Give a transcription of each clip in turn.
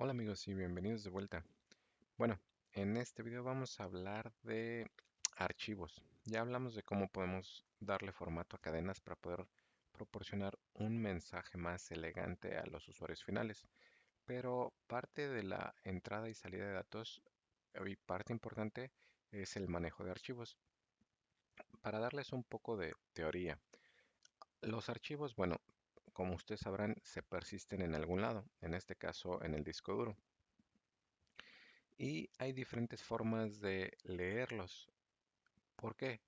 Hola amigos y bienvenidos de vuelta. Bueno, en este video vamos a hablar de archivos. Ya hablamos de cómo podemos darle formato a cadenas para poder proporcionar un mensaje más elegante a los usuarios finales. Pero parte de la entrada y salida de datos y parte importante es el manejo de archivos. Para darles un poco de teoría, los archivos, bueno, como ustedes sabrán, se persisten en algún lado, en este caso en el disco duro. Y hay diferentes formas de leerlos. ¿Por qué?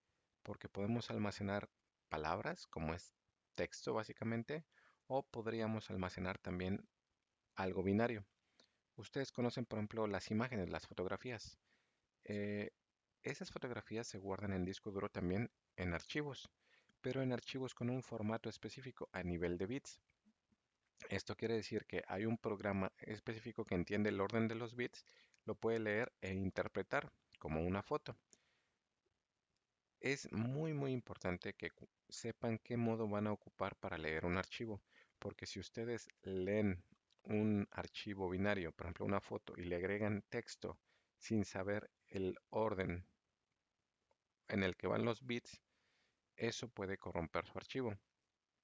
Porque podemos almacenar palabras, como es texto básicamente, o podríamos almacenar también algo binario. Ustedes conocen, por ejemplo, las imágenes, las fotografías. Eh, Esas fotografías se guardan en disco duro también en archivos, pero en archivos con un formato específico a nivel de bits. Esto quiere decir que hay un programa específico que entiende el orden de los bits, lo puede leer e interpretar como una foto. Es muy importante que sepan qué modo van a ocupar para leer un archivo, porque si ustedes leen un archivo binario, por ejemplo una foto, y le agregan texto sin saber el orden en el que van los bits, eso puede corromper su archivo.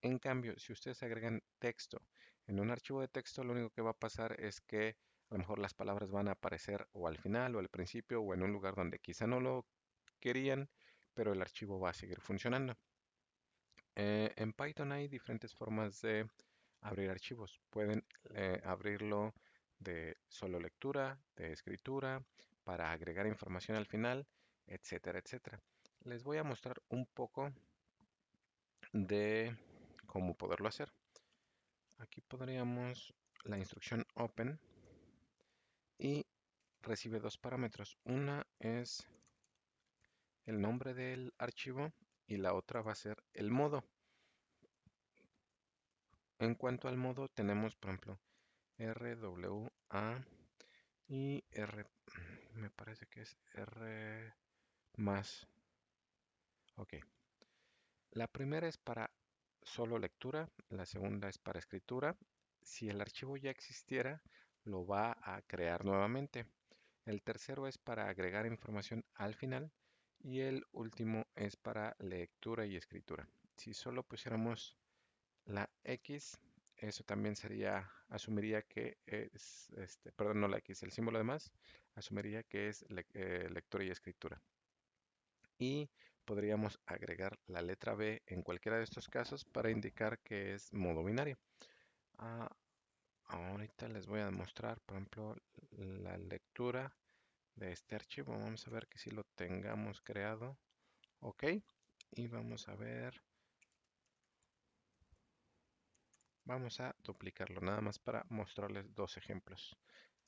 En cambio, si ustedes agregan texto en un archivo de texto, lo único que va a pasar es que a lo mejor las palabras van a aparecer o al final o al principio o en un lugar donde quizá no lo querían, pero el archivo va a seguir funcionando. En Python hay diferentes formas de abrir archivos. Pueden abrirlo de solo lectura, de escritura, para agregar información al final, etcétera, etcétera. Les voy a mostrar un poco de cómo poderlo hacer. Aquí podríamos la instrucción open y recibe dos parámetros. Una es el nombre del archivo y la otra va a ser el modo. En cuanto al modo, tenemos, por ejemplo, RWA y R, me parece que es R más. Ok. La primera es para solo lectura, la segunda es para escritura. Si el archivo ya existiera, lo va a crear nuevamente. El tercero es para agregar información al final y el último es para lectura y escritura. Si solo pusiéramos la X, eso también sería, asumiría que es, perdón, no la X, el símbolo de más, asumiría que es lectura y escritura. Y podríamos agregar la letra B en cualquiera de estos casos para indicar que es modo binario. Ah, ahorita les voy a mostrar, por ejemplo, la lectura de este archivo. Vamos a ver que si lo tengamos creado. Ok. Y vamos a ver. Vamos a duplicarlo nada más para mostrarles dos ejemplos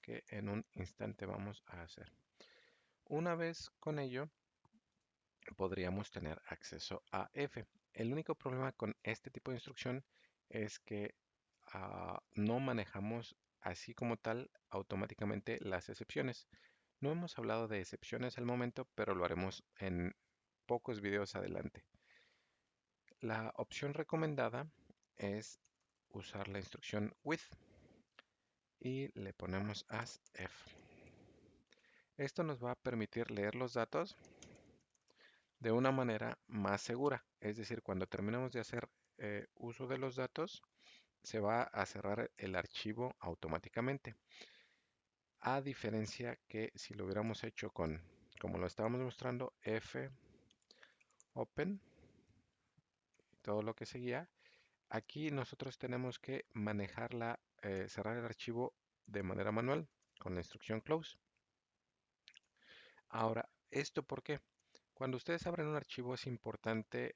que en un instante vamos a hacer. Una vez con ello, podríamos tener acceso a F. El único problema con este tipo de instrucción es que no manejamos así como tal automáticamente las excepciones. No hemos hablado de excepciones al momento, pero lo haremos en pocos videos adelante. La opción recomendada es usar la instrucción with y le ponemos as f. Esto nos va a permitir leer los datos de una manera más segura. Es decir, cuando terminemos de hacer uso de los datos, se va a cerrar el archivo automáticamente. A diferencia que si lo hubiéramos hecho con, como lo estábamos mostrando, F open, todo lo que seguía, aquí nosotros tenemos que manejarla, cerrar el archivo de manera manual con la instrucción close. Ahora, ¿esto por qué? Cuando ustedes abren un archivo es importante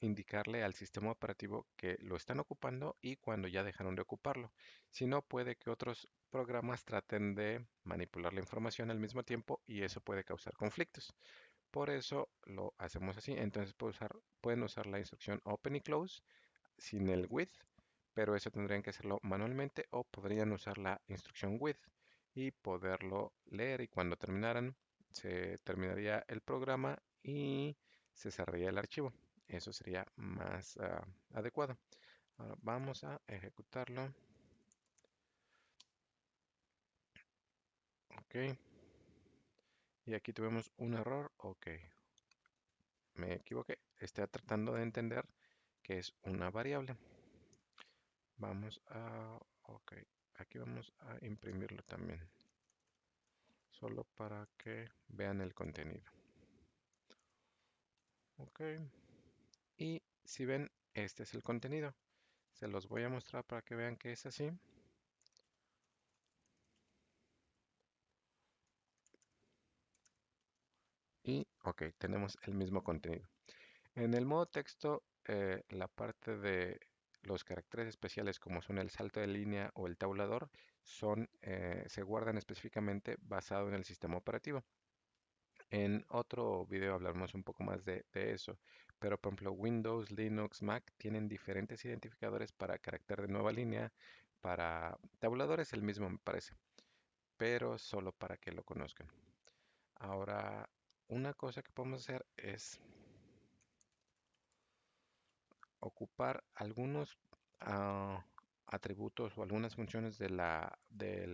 indicarle al sistema operativo que lo están ocupando y cuando ya dejaron de ocuparlo. Si no, puede que otros programas traten de manipular la información al mismo tiempo y eso puede causar conflictos. Por eso lo hacemos así. Entonces pueden usar la instrucción open y close sin el with, pero eso tendrían que hacerlo manualmente o podrían usar la instrucción with y poderlo leer y cuando terminaran se terminaría el programa y se cerraría el archivo. Eso sería más adecuado. Ahora vamos a ejecutarlo. Ok. Y aquí tuvimos un error. Ok. Me equivoqué. Está tratando de entender que es una variable. Vamos a... Ok. Aquí vamos a imprimirlo también. Solo para que vean el contenido. Ok. Y si ven, este es el contenido. Se los voy a mostrar para que vean que es así. Y, ok, tenemos el mismo contenido. En el modo texto, la parte de los caracteres especiales como son el salto de línea o el tabulador se guardan específicamente basado en el sistema operativo. En otro video hablaremos un poco más de eso, pero por ejemplo Windows, Linux, Mac tienen diferentes identificadores para carácter de nueva línea, para tabuladores el mismo me parece, pero solo para que lo conozcan. Ahora, una cosa que podemos hacer es ocupar algunos atributos o algunas funciones del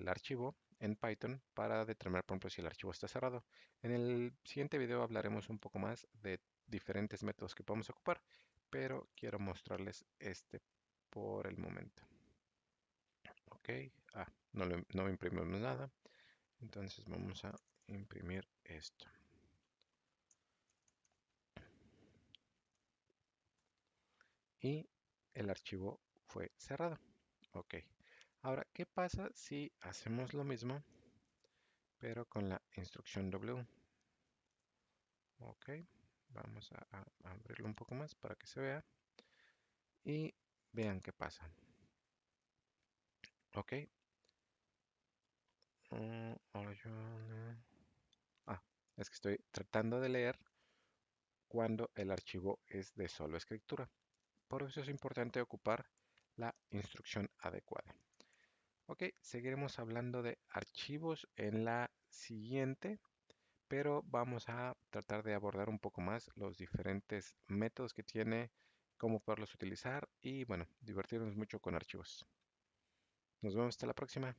archivo en Python para determinar, por ejemplo, si el archivo está cerrado. En el siguiente video hablaremos un poco más de diferentes métodos que podemos ocupar, pero quiero mostrarles este por el momento. Ok, no imprimimos nada, entonces vamos a imprimir esto. Y el archivo fue cerrado. Ok. Ahora, ¿qué pasa si hacemos lo mismo, pero con la instrucción W? Ok. Vamos a abrirlo un poco más para que se vea. Y vean qué pasa. Ok. Ahora es que estoy tratando de leer cuando el archivo es de solo escritura. Por eso es importante ocupar la instrucción adecuada. Ok, seguiremos hablando de archivos en la siguiente, pero vamos a tratar de abordar un poco más los diferentes métodos que tiene, cómo poderlos utilizar y bueno, divertirnos mucho con archivos. Nos vemos hasta la próxima.